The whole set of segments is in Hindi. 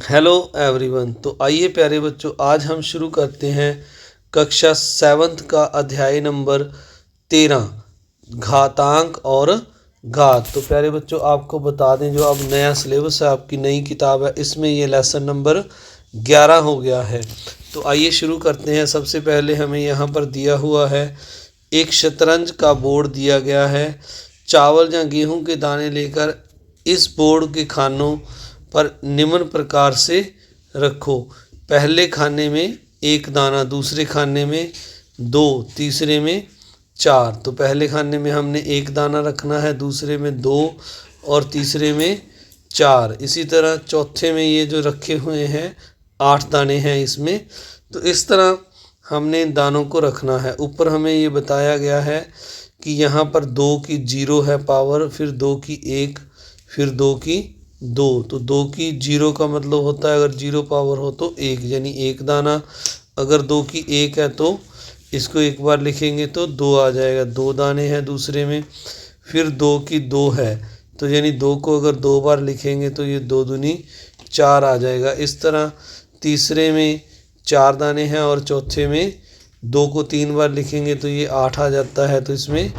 Hello everyone. तो आइए प्यारे बच्चों, आज हम शुरू करते हैं कक्षा 7th का अध्याय नंबर 13 घातांक और घात। तो प्यारे बच्चों, आपको बता दें, जो अब नया सिलेबस है, आपकी नई किताब है, इसमें ये लेसन नंबर 11 हो गया है। तो आइए शुरू करते हैं। सबसे पहले हमें यहाँ पर दिया हुआ है एक शतरंज का बोर्ड दिया गया है। चावल या गेहूं के दाने लेकर इस बोर्ड के खानों पर निम्न प्रकार से रखो। पहले खाने में एक दाना, दूसरे खाने में 2, तीसरे में 4। तो पहले खाने में हमने एक दाना रखना है, दूसरे में 2 और तीसरे में 4। इसी तरह चौथे में ये जो रखे हुए हैं 8 दाने हैं इसमें। तो इस तरह हमने इन दानों को रखना है। ऊपर हमें ये बताया गया है कि यहाँ पर 2 की 0 है पावर, फिर 2 की 1, फिर 2 की 2। तो 2 की 0 का मतलब होता है अगर 0 पावर हो तो 1, यानी एक दाना। अगर 2 की 1 है तो इसको एक बार लिखेंगे तो 2 आ जाएगा, 2 दाने हैं दूसरे में। फिर 2 की 2 है तो यानी 2 को अगर 2 बार लिखेंगे तो ये 2 दूनी 4 आ जाएगा। इस तरह तीसरे में 4 दाने हैं और चौथे में 2 को 3 बार लिखेंगे तो ये 8 आ जाता है। तो इसमें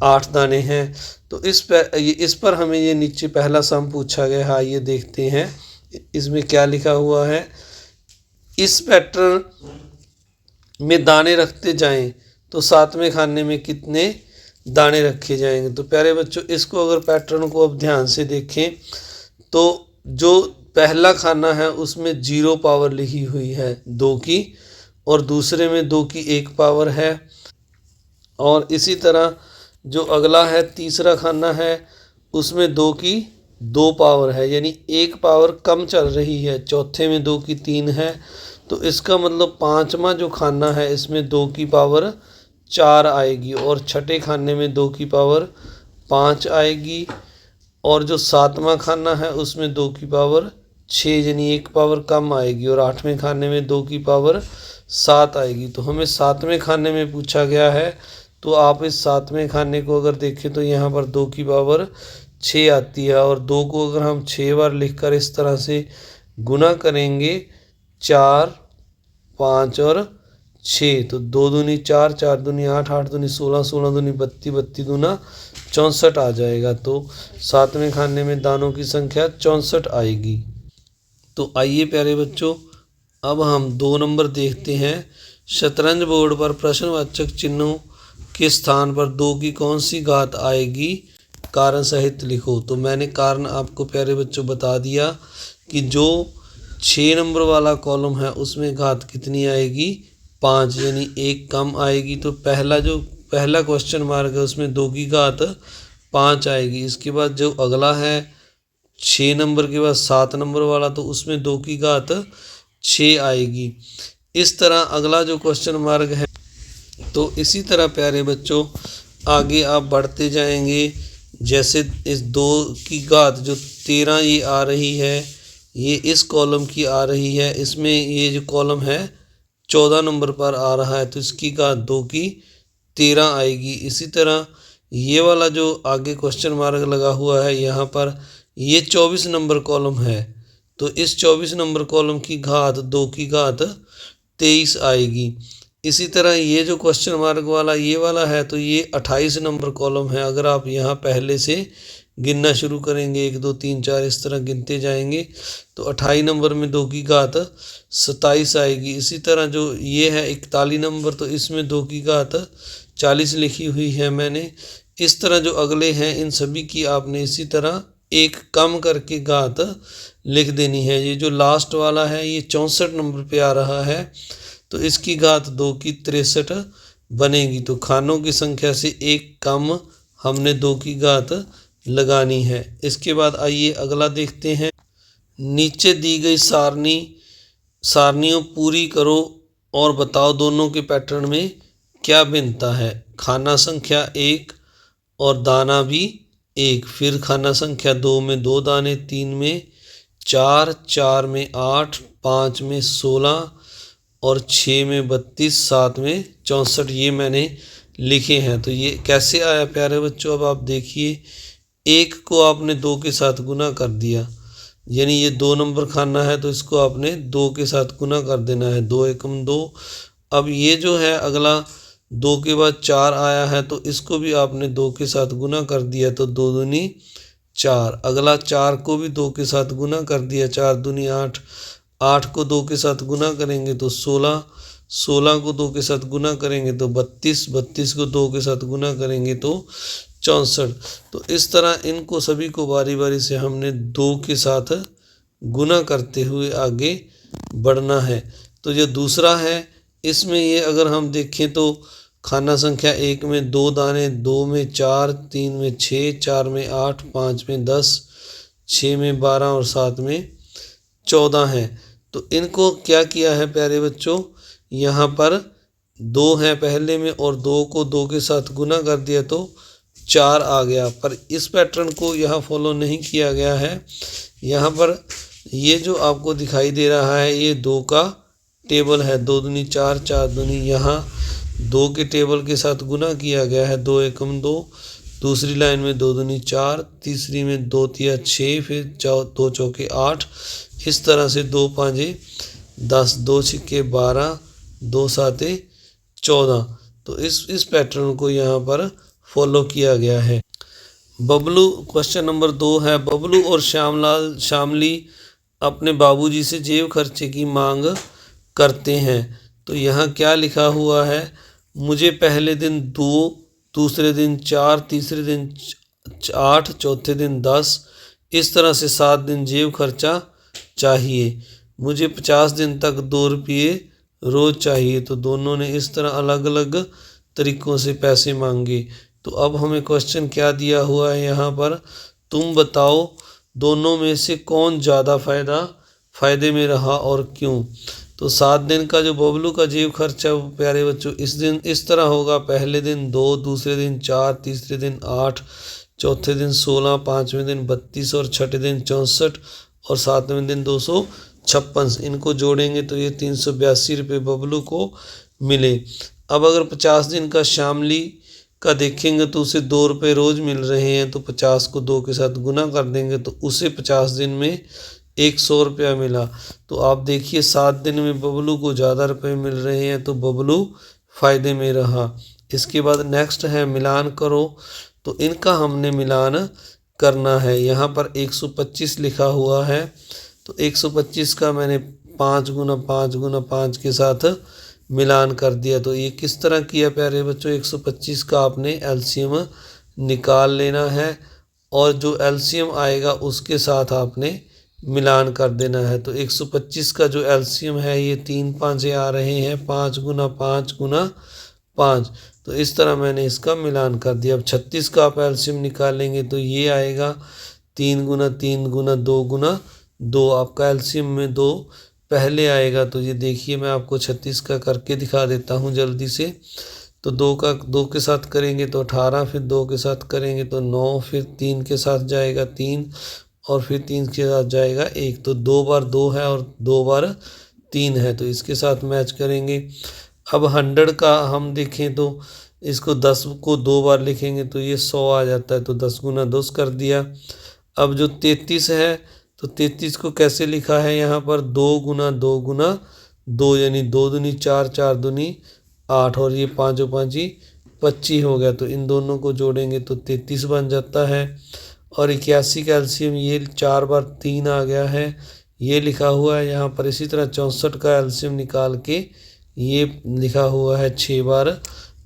8 दाने हैं। तो इस पर हमें ये नीचे पहला सम पूछा गया है। ये देखते हैं इसमें क्या लिखा हुआ है। इस पैटर्न में दाने रखते जाएं तो 7वें खाने में कितने दाने रखे जाएंगे। तो प्यारे बच्चों, इसको अगर पैटर्न को अब ध्यान से देखें तो जो पहला खाना है उसमें 0 पावर लिखी हुई है 2 की, और दूसरे में 2 की 1 पावर है। और इसी तरह जो अगला है तीसरा खाना है उसमें 2 की 2 पावर है, यानी 1 पावर कम चल रही है। चौथे में 2 की 3 है। तो इसका मतलब पांचवा जो खाना है इसमें 2 की पावर 4 आएगी, और छठे खाने में 2 की पावर 5 आएगी, और जो 7वां खाना है उसमें 2 की पावर 6, यानी 1 पावर कम आएगी, और 8वें खाने में 2 की पावर 7 आएगी। तो हमें 7वें खाने में पूछा गया है। तो आप इस 7वें खाने को अगर देखें तो यहाँ पर 2 की पावर 6 आती है, और 2 को अगर हम 6 बार लिखकर इस तरह से गुना करेंगे 4, 5 और 6, तो 2 दूनी 4, 4 दूनी 8, 8 दूनी 16, 16 दूनी 32, 32 दूना 64 आ जाएगा। तो 7वें खाने में दानों की संख्या 64 आएगी। तो आइए प्यारे बच्चों, अब हम 2 नंबर देखते हैं। शतरंज बोर्ड पर प्रश्नवाचक चिन्हों के स्थान पर 2 की कौन सी घात आएगी, कारण सहित लिखो। तो मैंने कारण आपको प्यारे बच्चों बता दिया कि जो 6 नंबर वाला कॉलम है उसमें घात कितनी आएगी, 5, यानी 1 कम आएगी। तो पहला क्वेश्चन मार्क है उसमें 2 की घात 5 आएगी। इसके बाद जो अगला है 6 नंबर के बाद 7 नंबर वाला, तो उसमें 2 की घात 6 आएगी। इस तरह अगला जो क्वेश्चन मार्क है, तो इसी तरह प्यारे बच्चों आगे आप बढ़ते जाएंगे। जैसे इस 2 की घात जो 13 ये आ रही है, ये इस कॉलम की आ रही है। इसमें ये जो कॉलम है 14 नंबर पर आ रहा है, तो इसकी घात 2 की 13 आएगी। इसी तरह ये वाला जो आगे क्वेश्चन मार्क लगा हुआ है यहाँ पर, ये 24 नंबर कॉलम है, तो इस 24 नंबर कॉलम की घात 2 की घात 23 आएगी। इसी तरह ये जो क्वेश्चन मार्क वाला ये वाला है, तो ये 28 नंबर कॉलम है। अगर आप यहाँ पहले से गिनना शुरू करेंगे 1 2 3 4 इस तरह गिनते जाएंगे तो 28 नंबर में 2 की घात 27 आएगी। इसी तरह जो ये है 41 नंबर, तो इसमें 2 की घात 40 लिखी हुई है मैंने। इस तरह जो अगले हैं इन सभी की आपने इसी तरह एक कम करके घात लिख देनी है। ये जो लास्ट वाला है ये 64 नंबर पे आ रहा है, तो इसकी घात 2 की 63 बनेगी। तो खानों की संख्या से एक कम हमने 2 की घात लगानी है। इसके बाद आइए अगला देखते हैं। नीचे दी गई सारनियों पूरी करो और बताओ दोनों के पैटर्न में क्या भिन्नता है। खाना संख्या 1 और दाना भी 1, फिर खाना संख्या 2 में 2 दाने, 3 में 4, 4 में 8, 5 में 16 और 6 में 32, 7 में 64 ये मैंने लिखे हैं। तो ये कैसे आया प्यारे बच्चों, अब आप देखिए। 1 को आपने 2 के साथ गुना कर दिया, यानी ये 2 नंबर खाना है तो इसको आपने 2 के साथ गुना कर देना है, 2 एकम 2। अब ये जो है अगला 2 के बाद 4 आया है तो इसको भी आपने 2 के साथ गुना कर दिया तो 2 दूनी 4। अगला 4 को भी 2 के साथ गुना कर दिया, 4 दूनी 8। 8 को 2 के साथ गुना करेंगे तो 16। 16 को 2 के साथ गुना करेंगे तो 32। 32 को 2 के साथ गुना करेंगे तो 64। तो इस तरह इनको सभी को बारी बारी से हमने 2 के साथ गुना करते हुए आगे बढ़ना है। तो जो दूसरा है इसमें ये अगर हम देखें तो खाना संख्या 1 में 2 दाने, 2 में 4, 3 में 6, 4 में 8, 5 में 10, 6 में 12 और 7 में 14 है। तो इनको क्या किया है प्यारे बच्चों, यहाँ पर 2 है पहले में और 2 को 2 के साथ गुना कर दिया तो 4 आ गया। पर इस पैटर्न को यहाँ फॉलो नहीं किया गया है। यहाँ पर ये जो आपको दिखाई दे रहा है ये 2 का टेबल है, 2 दूनी 4, 4 दूनी, यहाँ 2 के टेबल के साथ गुना किया गया है, 2 एकम 2। दूसरी लाइन में 2 दूनी 4, तीसरी में 2 तिया 6, फिर 2 चौके 8। इस तरह से 2 पाँचे 10, 2 छिक्के 12, 2 साते 14। तो इस पैटर्न को यहाँ पर फॉलो किया गया है। बबलू, क्वेश्चन नंबर 2 है, बबलू और शामली अपने बाबूजी से जेब खर्चे की मांग करते हैं। तो यहाँ क्या लिखा हुआ है, मुझे पहले दिन 2, दूसरे दिन 4, तीसरे दिन 8, चौथे दिन 10, इस तरह से 7 दिन जेब खर्चा चाहिए। मुझे 50 दिन तक 2 रुपये रोज़ चाहिए। तो दोनों ने इस तरह अलग अलग तरीक़ों से पैसे मांगे। तो अब हमें क्वेश्चन क्या दिया हुआ है यहाँ पर, तुम बताओ दोनों में से कौन ज़्यादा फ़ायदे में रहा और क्यों। तो 7 दिन का जो बबलू का जेब खर्चा प्यारे बच्चों इस तरह होगा, पहले दिन 2, दूसरे दिन 4, तीसरे दिन 8, चौथे दिन 16, पाँचवें दिन 32 और छठे दिन 64 और 7वें दिन 256। इनको जोड़ेंगे तो ये 382 रुपये बबलू को मिले। अब अगर 50 दिन का शामली का देखेंगे तो उसे 2 रुपये रोज़ मिल रहे हैं, तो 50 को 2 के साथ गुना कर देंगे तो उसे 50 दिन में 100 रुपया मिला। तो आप देखिए 7 दिन में बबलू को ज़्यादा रुपये मिल रहे हैं तो बबलू फ़ायदे में रहा। इसके बाद नेक्स्ट है मिलान करो। तो इनका हमने मिलान करना है। यहाँ पर 125 लिखा हुआ है तो 125 का मैंने 5 गुना 5 गुना 5 के साथ मिलान कर दिया। तो ये किस तरह किया प्यारे बच्चों, 125 का आपने एलसीएम निकाल लेना है और जो एलसीएम आएगा उसके साथ आपने मिलान कर देना है। तो 125 का जो एलसीएम है ये 3 पाँचे आ रहे हैं, 5 गुना 5 गुना 5। तो इस तरह मैंने इसका मिलान कर दिया। अब 36 का आप एलसीएम निकालेंगे तो ये आएगा 3 गुना 3 गुना 2 गुना 2। आपका एलसीएम में 2 पहले आएगा। तो ये देखिए मैं आपको 36 का करके दिखा देता हूँ जल्दी से। तो 2 के साथ करेंगे तो 18, फिर 2 के साथ करेंगे तो 9, फिर 3 के साथ जाएगा 3 और फिर 3 के साथ जाएगा 1। तो 2 बार 2 है और 2 बार 3 है तो इसके साथ मैच करेंगे। अब 100 का हम देखें तो इसको 10 को 2 बार लिखेंगे तो ये 100 आ जाता है। तो 10 गुना 10 कर दिया। अब जो 33 है तो 33 को कैसे लिखा है, यहाँ पर 2 गुना 2 गुना 2 यानी 2 दूनी 4, 4 दूनी 8 और ये 5 5 25 हो गया। तो इन दोनों को जोड़ेंगे तो 33 बन जाता है। और 81 का एलसीएम ये 4 बार 3 आ गया है, ये लिखा हुआ है यहाँ पर। इसी तरह 64 का एलसीएम निकाल के ये लिखा हुआ है 6 बार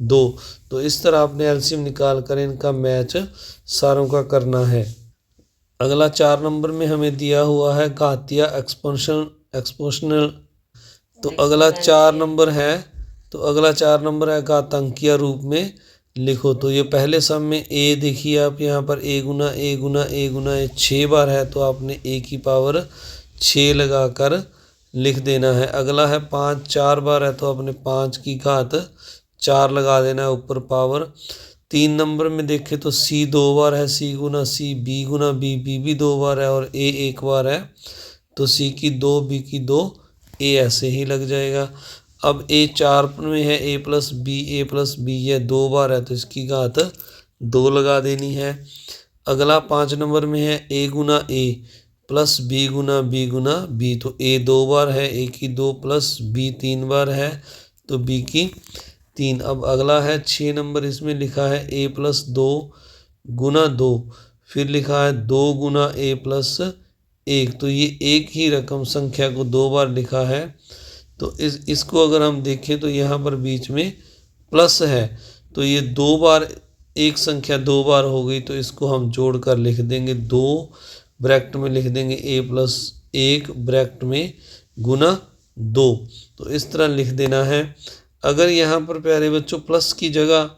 2। तो इस तरह आपने एलसीएम निकाल कर इनका मैच सारों का करना है। अगला 4 नंबर में हमें दिया हुआ है घातीय एक्सपोनेंशियल। तो अगला 4 नंबर है घातांकीय रूप में लिखो। तो ये पहले सम में ए देखिए आप यहाँ पर ए गुना ए गुना ए गुना ए 6 बार है तो आपने ए की पावर 6 लगाकर लिख देना है। अगला है 5 4 बार है तो आपने 5 की घात 4 लगा देना है ऊपर पावर। 3 नंबर में देखें तो सी 2 बार है, सी गुना सी, बी गुना बी, बी भी 2 बार है और ए 1 बार है तो सी की 2 बी की 2 ए ऐसे ही लग जाएगा। अब ए 4 में है ए प्लस बी ये 2 बार है तो इसकी घात 2 लगा देनी है। अगला 5 नंबर में है ए गुना ए, प्लस बी गुना बी, तो ए 2 बार है, ए की 2 प्लस बी 3 बार है, तो बी की 3। अब अगला है 6 नंबर, इसमें लिखा है ए प्लस 2 गुना 2, फिर लिखा है 2 गुना ए प्लस 1, तो ये एक ही रकम संख्या को 2 बार लिखा है। तो इसको अगर हम देखें तो यहाँ पर बीच में प्लस है, तो ये 2 बार एक संख्या 2 बार हो गई, तो इसको हम जोड़ कर लिख देंगे 2 ब्रैकेट में लिख देंगे ए प्लस 1 ब्रैकेट में गुना 2, तो इस तरह लिख देना है। अगर यहाँ पर प्यारे बच्चों प्लस की जगह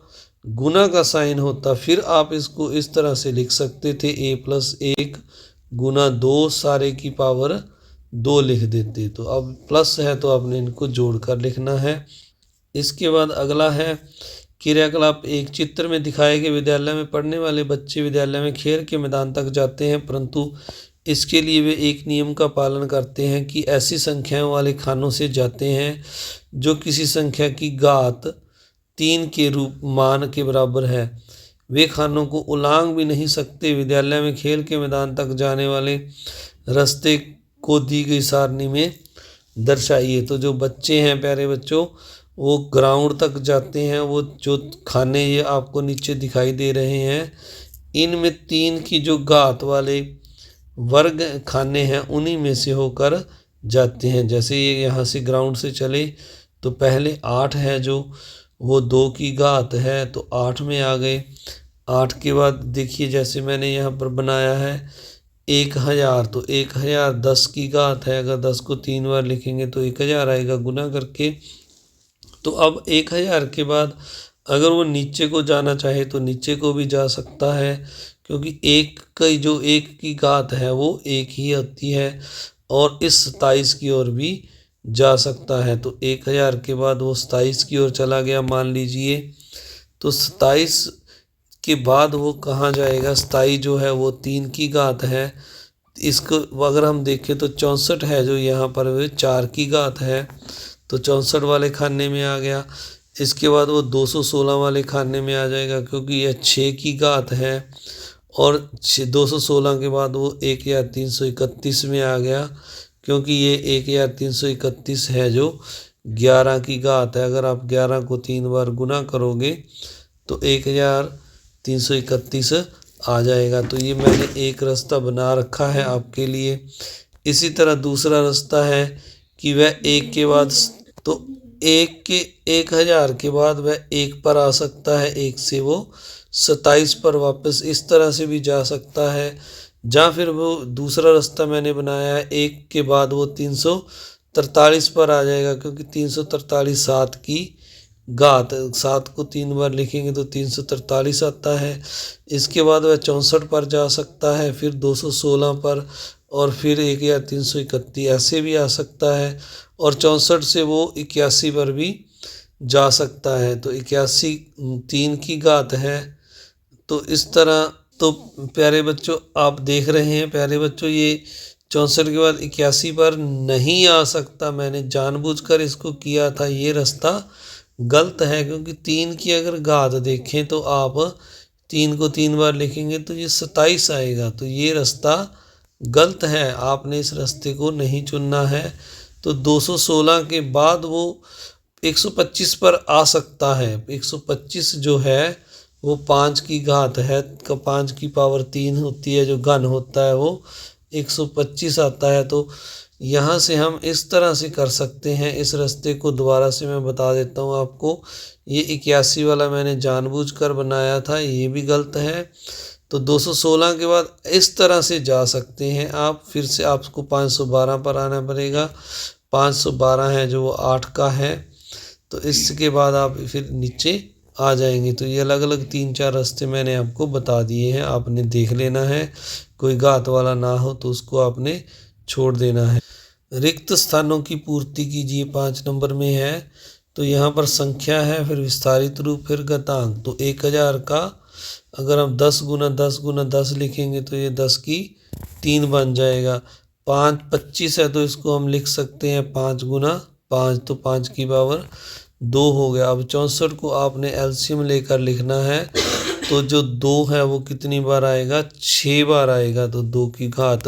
गुना का साइन होता फिर आप इसको इस तरह से लिख सकते थे, ए प्लस 1 गुना 2 सारे की पावर 2 लिख देते। तो अब प्लस है तो आपने इनको जोड़कर लिखना है। इसके बाद अगला है क्रियाकलाप 1। चित्र में दिखाए गए विद्यालय में पढ़ने वाले बच्चे विद्यालय में खेल के मैदान तक जाते हैं, परंतु इसके लिए वे एक नियम का पालन करते हैं कि ऐसी संख्याओं वाले खानों से जाते हैं जो किसी संख्या की घात 3 के रूप मान के बराबर है। वे खानों को उलांघ भी नहीं सकते। विद्यालय में खेल के मैदान तक जाने वाले रास्ते को दी गई सारणी में दर्शाइए। तो जो बच्चे हैं प्यारे बच्चों वो ग्राउंड तक जाते हैं, वो जो खाने ये आपको नीचे दिखाई दे रहे हैं, इनमें 3 की जो घात वाले वर्ग खाने हैं उन्हीं में से होकर जाते हैं। जैसे ये यहाँ से ग्राउंड से चले तो पहले 8 है जो वो 2 की घात है, तो 8 में आ गए। 8 के बाद देखिए जैसे मैंने यहाँ पर बनाया है 1000, तो 1000 10 की घात है, अगर 10 को 3 बार लिखेंगे तो 1000 आएगा गुना करके। तो अब 1000 के बाद अगर वो नीचे को जाना चाहे तो नीचे को भी जा सकता है, क्योंकि एक की जो 1 की घात है वो 1 ही होती है, और इस 27 की ओर भी जा सकता है। तो 1000 के बाद वो 27 की ओर चला गया मान लीजिए, तो 27 के बाद वो कहाँ जाएगा, 27 जो है वो 3 की घात है। इसको अगर हम देखें तो 64 है जो यहाँ पर वो 4 की घात है, तो 64 वाले खाने में आ गया। इसके बाद वो 216 वाले खाने में आ जाएगा, क्योंकि यह 6 की घात है, और 216 के बाद वो 1331 में आ गया, क्योंकि ये 1331 है जो 11 की घात है। अगर आप 11 को 3 बार गुना करोगे तो 1331 आ जाएगा। तो ये मैंने एक रास्ता बना रखा है आपके लिए। इसी तरह दूसरा रास्ता है कि वह 1 के बाद, तो 1000 के बाद वह 1 पर आ सकता है, 1 से वो 27 पर वापस इस तरह से भी जा सकता है। या फिर वो दूसरा रास्ता मैंने बनाया है 1 के बाद वो 343 पर आ जाएगा, क्योंकि 343 7 की घात, 7 को 3 बार लिखेंगे तो 343 आता है। इसके बाद वह 64 पर जा सकता है, फिर 216 पर, और फिर 1331 ऐसे भी आ सकता है, और 64 से वो 81 पर भी जा सकता है। तो 81 3 की घात है। तो इस तरह तो प्यारे बच्चों आप देख रहे हैं प्यारे बच्चों, ये 64 के बाद 81 पर नहीं आ सकता। मैंने जानबूझकर इसको किया था, ये रास्ता गलत है, क्योंकि 3 की अगर घात देखें तो आप 3 को 3 बार लिखेंगे तो ये 27 आएगा। तो ये रास्ता गलत है, आपने इस रास्ते को नहीं चुनना है। तो 216 के बाद वो 125 पर आ सकता है। 125 जो है वो 5 की घात है, 5 की पावर 3 होती है, जो घन होता है वो 125 आता है। तो यहाँ से हम इस तरह से कर सकते हैं। इस रास्ते को दोबारा से मैं बता देता हूँ आपको। ये 81 वाला मैंने जानबूझकर बनाया था, ये भी गलत है। तो 216 के बाद इस तरह से जा सकते हैं आप, फिर से आपको 512 पर आना पड़ेगा। 512 है जो वो 8 का है, तो इसके बाद आप फिर नीचे आ जाएंगे। तो ये अलग अलग 3-4 रास्ते मैंने आपको बता दिए हैं, आपने देख लेना है। कोई घात वाला ना हो तो उसको आपने छोड़ देना है। रिक्त स्थानों की पूर्ति कीजिए 5 नंबर में है। तो यहाँ पर संख्या है, फिर विस्तारित रूप, फिर घातांक। तो 1000 का अगर हम 10 गुना 10 गुना 10 लिखेंगे तो ये 10 की 3 बन जाएगा। 5 25 है तो इसको हम लिख सकते हैं 5 गुना 5, तो 5 की पावर 2 हो गया। अब 64 को आपने एलसीएम लेकर लिखना है, तो जो 2 है वो कितनी बार आएगा, 6 बार आएगा। तो 2 की घात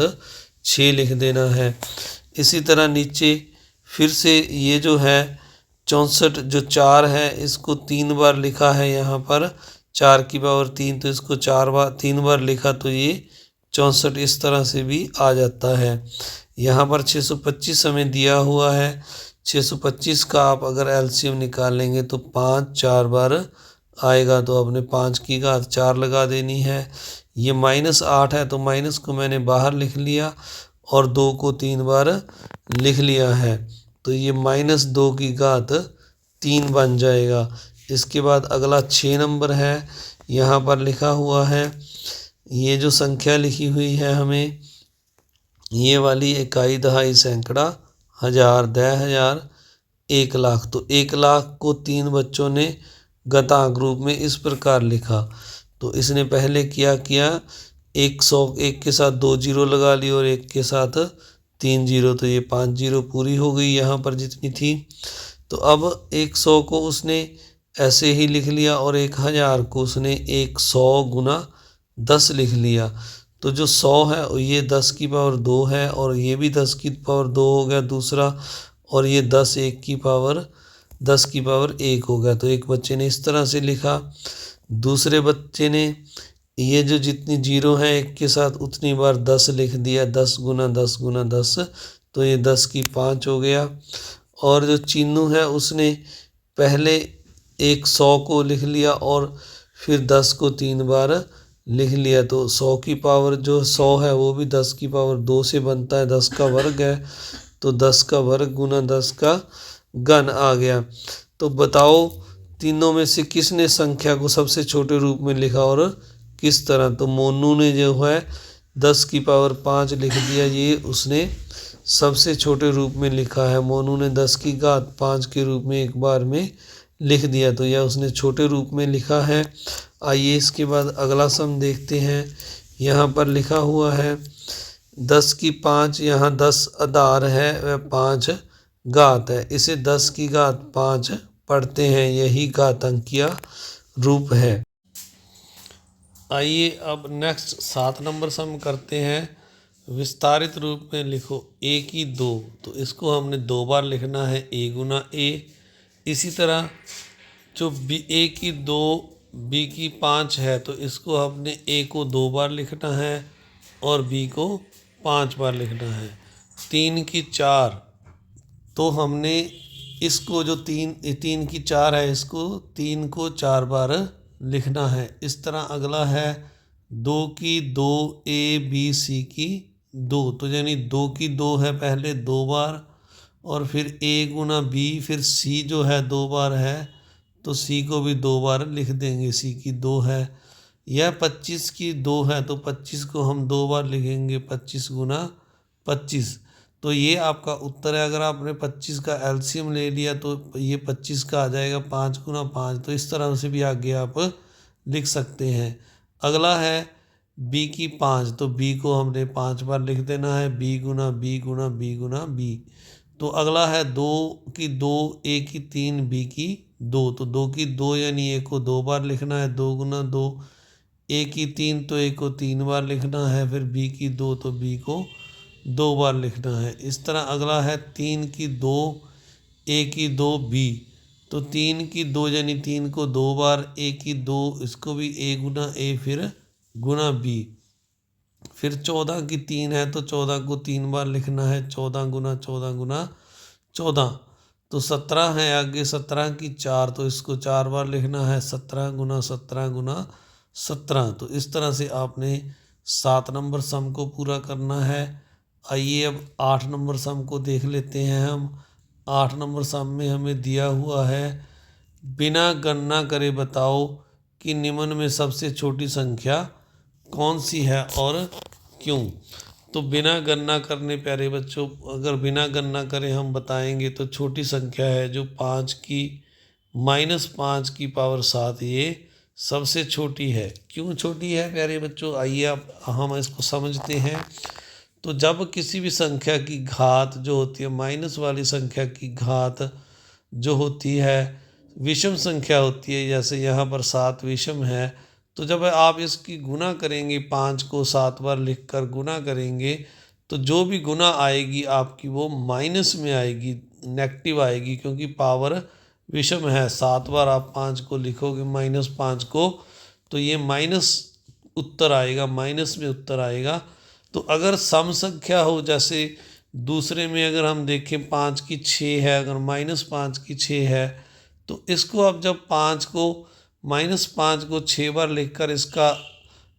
6 लिख देना है। इसी तरह नीचे फिर से ये जो है 64 जो 4 है इसको 3 बार लिखा है यहाँ पर 4 की पावर 3, तो इसको 3 बार लिखा तो ये 64 इस तरह से भी आ जाता है। यहाँ पर 625 हमें दिया हुआ है। 625 का आप अगर एलसीएम निकालेंगे तो 5 4 बार आएगा, तो आपने 5 की घात 4 लगा देनी है। ये -8 है तो माइनस को मैंने बाहर लिख लिया और 2 को 3 बार लिख लिया है, तो ये -2 की घात 3 बन जाएगा। इसके बाद अगला 6 नंबर है, यहाँ पर लिखा हुआ है ये जो संख्या लिखी हुई है हमें ये वाली इकाई दहाई सैकड़ा हज़ार 10,000 1,00,000, तो 1,00,000 को 3 बच्चों ने घातांक रूप में इस प्रकार लिखा। तो इसने पहले क्या किया 100 1 के साथ 2 जीरो लगा ली और 1 के साथ 3 जीरो, तो ये 5 जीरो पूरी हो गई यहाँ पर जितनी थी। तो अब 100 को उसने ऐसे ही लिख लिया और 1,000 को उसने 100 गुना 10 लिख लिया। तो जो 100 है ये 10 की पावर 2 है और ये भी 10 की पावर 2 हो गया दूसरा, और ये 10 की पावर 1 हो गया। तो एक बच्चे ने इस तरह से लिखा। दूसरे बच्चे ने ये जो जितनी जीरो हैं 1 के साथ उतनी बार 10 लिख दिया, 10 गुना 10 गुना 10, तो ये 10 की 5 हो गया। और जो चीनू है उसने पहले 100 को लिख लिया और फिर 10 को 3 बार लिख लिया, तो 100 की पावर जो 100 है वो भी 10 की पावर 2 से बनता है, 10 का वर्ग है, तो 10 का वर्ग गुना 10 का घन आ गया। तो बताओ तीनों में से किसने संख्या को सबसे छोटे रूप में लिखा और किस तरह। तो मोनू ने जो है 10 की पावर 5 लिख दिया, ये उसने सबसे छोटे रूप में लिखा है। मोनू ने 10 की घात 5 के रूप में एक बार में लिख दिया, तो यह उसने छोटे रूप में लिखा है। आइए इसके बाद अगला सम देखते हैं। यहाँ पर लिखा हुआ है 10 की 5, यहाँ 10 आधार है वह 5 घात है, इसे 10 की घात 5 पढ़ते हैं, यही घातांकीय रूप है। आइए अब नेक्स्ट 7 नंबर सम करते हैं। विस्तारित रूप में लिखो a की 2, तो इसको हमने 2 बार लिखना है a गुना a। इसी तरह जो a की 2 b की 5 है तो इसको हमने a को 2 बार लिखना है और b को 5 बार लिखना है। 3 की 4, तो हमने इसको जो 3 की 4 है इसको 3 को 4 बार लिखना है। इस तरह अगला है 2 की 2 a b c की 2, तो यानी 2 की 2 है पहले 2 बार और फिर a गुना b, फिर c जो है 2 बार है तो c को भी 2 बार लिख देंगे, c की 2 है। यह 25 की 2 है तो 25 को हम 2 बार लिखेंगे, 25 गुना 25, तो ये आपका उत्तर है। अगर आपने 25 का एलसीएम ले लिया तो ये 25 का आ जाएगा 5 गुना 5, तो इस तरह से भी आगे आप लिख सकते हैं। अगला है b की 5, तो b को हमने 5 बार लिख देना है, b गुना b गुना b गुना b। तो अगला है 2 की 2 a की 3 b की 2, तो 2 की 2 यानी a को 2 बार लिखना है, 2 गुना 2। a की 3 तो a को 3 बार लिखना है, फिर b की 2 तो b को 2 बार लिखना है। इस तरह अगला है 3 की 2 a की 2 b, तो 3 की 2 यानी 3 को 2 बार, a की 2 इसको भी a गुना a फिर गुना b। फिर 14 की 3 है तो 14 को 3 बार लिखना है, 14 गुना 14 गुना 14। तो 17 है आगे, 17 की 4 तो इसको 4 बार लिखना है, 17 गुना 17 गुना 17। तो इस तरह से आपने 7 नंबर सम को पूरा करना है। आइए अब 8 नंबर सम को देख लेते हैं हम। 8 नंबर सम में हमें दिया हुआ है बिना गणना करे बताओ कि निम्न में सबसे छोटी संख्या कौन सी है और क्यों। तो बिना गणना करने प्यारे बच्चों, अगर बिना गणना करे हम बताएंगे तो छोटी संख्या है जो 5 की -5 की पावर 7, ये सबसे छोटी है। क्यों छोटी है प्यारे बच्चों, आइए अब हम इसको समझते हैं। तो जब किसी भी संख्या की घात जो होती है, माइनस वाली संख्या की घात जो होती है विषम संख्या होती है, जैसे यहाँ पर 7 विषम है, तो जब आप इसकी गुना करेंगे 5 को 7 बार लिखकर गुना करेंगे तो जो भी गुना आएगी आपकी वो माइनस में आएगी, नेगेटिव आएगी, क्योंकि पावर विषम है। 7 बार आप 5 को लिखोगे -5 को, तो ये माइनस उत्तर आएगा, माइनस में उत्तर आएगा। तो अगर सम संख्या हो, जैसे दूसरे में अगर हम देखें 5 की 6 है, अगर -5 की 6 है, तो इसको आप जब 5 को -5 को 6 बार लिखकर इसका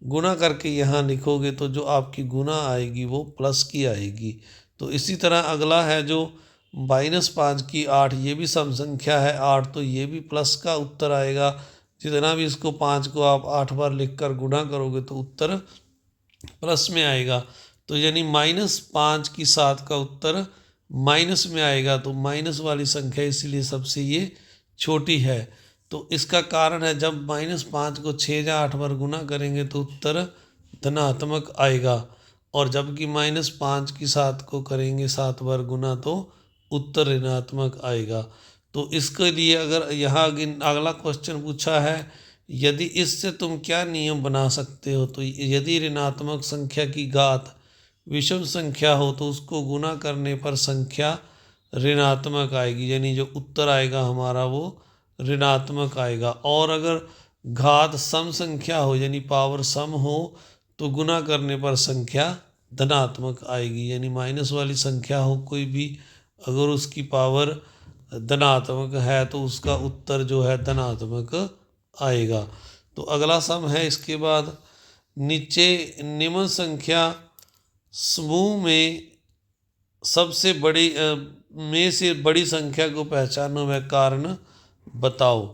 गुना करके यहाँ लिखोगे तो जो आपकी गुना आएगी वो प्लस की आएगी। तो इसी तरह अगला है जो -5 की 8, ये भी सम संख्या है 8, तो ये भी प्लस का उत्तर आएगा। जितना भी इसको 5 को आप 8 बार लिखकर गुना करोगे तो उत्तर प्लस में आएगा। तो यानी -5 की 7 का उत्तर माइनस में आएगा। तो माइनस वाली संख्या इसीलिए सबसे ये छोटी है। तो इसका कारण है जब -5 को 6 या 8 बार गुना करेंगे तो उत्तर धनात्मक आएगा, और जबकि -5 की 7 को करेंगे 7 बार गुना तो उत्तर ऋणात्मक आएगा। तो इसके लिए अगर यहाँ अगला क्वेश्चन पूछा है, यदि इससे तुम क्या नियम बना सकते हो, तो यदि ऋणात्मक संख्या की घात विषम संख्या हो तो उसको गुना करने पर संख्या ऋणात्मक आएगी, यानी जो उत्तर आएगा हमारा वो ऋणात्मक आएगा। और अगर घात सम संख्या हो, यानी पावर सम हो, तो गुना करने पर संख्या धनात्मक आएगी, यानी माइनस वाली संख्या हो कोई भी, अगर उसकी पावर धनात्मक है तो उसका उत्तर जो है धनात्मक आएगा। तो अगला सम है इसके बाद, नीचे निम्न संख्या समूह में सबसे बड़ी में से बड़ी संख्या को पहचानो व कारण बताओ।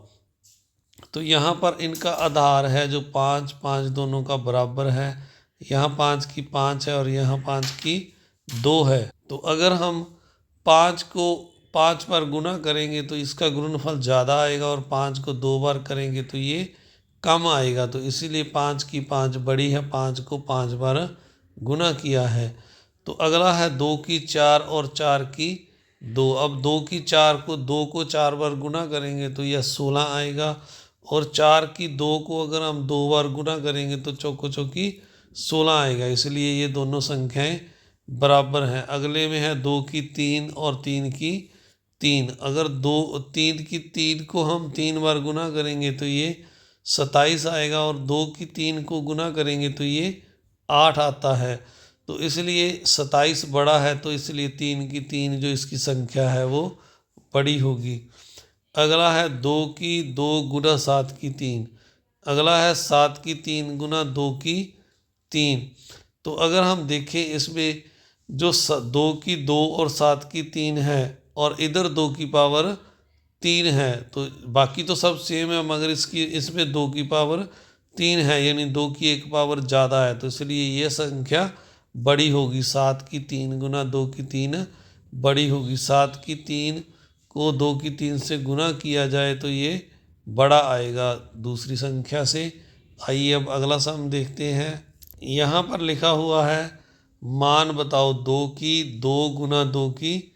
तो यहाँ पर इनका आधार है जो 5 5 दोनों का बराबर है, यहाँ 5 की 5 है और यहाँ 5 की 2 है। तो अगर हम 5 को 5 बार गुना करेंगे तो इसका गुणनफल ज़्यादा आएगा, और 5 को 2 बार करेंगे तो ये कम आएगा। तो इसीलिए 5 की 5 बड़ी है, 5 को 5 बार गुना किया है। तो अगला है 2 की 4 और 4 की 2। अब 2 की 4 को 2 को 4 बार गुना करेंगे तो यह 16 आएगा, और 4 की 2 को अगर हम 2 बार गुना करेंगे तो चौको चौकी 16 आएगा। इसलिए ये दोनों संख्याएं बराबर हैं। अगले में है 2 की 3 और 3 की 3। अगर 3 की 3 को हम 3 बार गुना करेंगे तो ये 27 आएगा, और 2 की 3 को गुना करेंगे तो ये 8 आता है। तो इसलिए 27 बड़ा है, तो इसलिए 3 की 3 जो इसकी संख्या है वो बड़ी होगी। अगला है 2 की 2 गुना 7 की 3। अगला है 7 की 3 गुना 2 की 3। तो अगर हम देखें इसमें जो 2 की 2 और 7 की 3 है, और इधर 2 की पावर 3 है, तो बाकी तो सब सेम है, मगर इसमें 2 की पावर 3 है, यानी 2 की 1 पावर ज़्यादा है। तो इसलिए ये संख्या बड़ी होगी, 7 की 3 गुना 2 की 3 बड़ी होगी। 7 की 3 को 2 की 3 से गुना किया जाए तो ये बड़ा आएगा दूसरी संख्या से। आइए अब अगला सम देखते हैं। यहाँ पर लिखा हुआ है, मान बताओ 2 की 2 गुना 2 की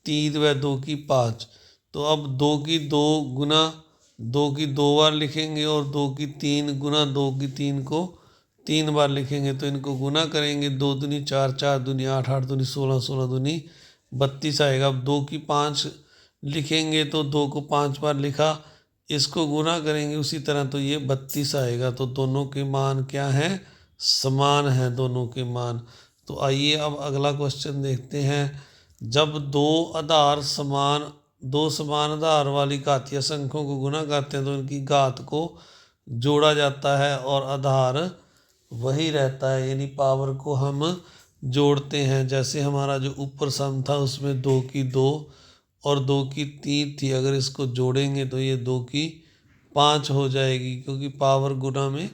3 व 2 की 5। तो अब 2 की 2 गुना 2 की 2 बार लिखेंगे, और 2 की 3 गुना 2 की 3 को 3 बार लिखेंगे। तो इनको गुना करेंगे, 2 दूनी 4 4 दूनी 8 8 दूनी 16 16 दूनी 32 आएगा। अब 2 की 5 लिखेंगे तो 2 को 5 बार लिखा, इसको गुना करेंगे उसी तरह तो ये 32 आएगा। तो दोनों के मान क्या हैं, समान हैं दोनों के मान। तो आइए अब अगला क्वेश्चन देखते हैं। जब दो समान आधार वाली घातीय संख्याओं को गुना करते हैं तो उनकी घात को जोड़ा जाता है और आधार वही रहता है, यानी पावर को हम जोड़ते हैं। जैसे हमारा जो ऊपर सम था उसमें 2 की 2 और 2 की 3 थी, अगर इसको जोड़ेंगे तो ये 2 की 5 हो जाएगी, क्योंकि पावर गुना में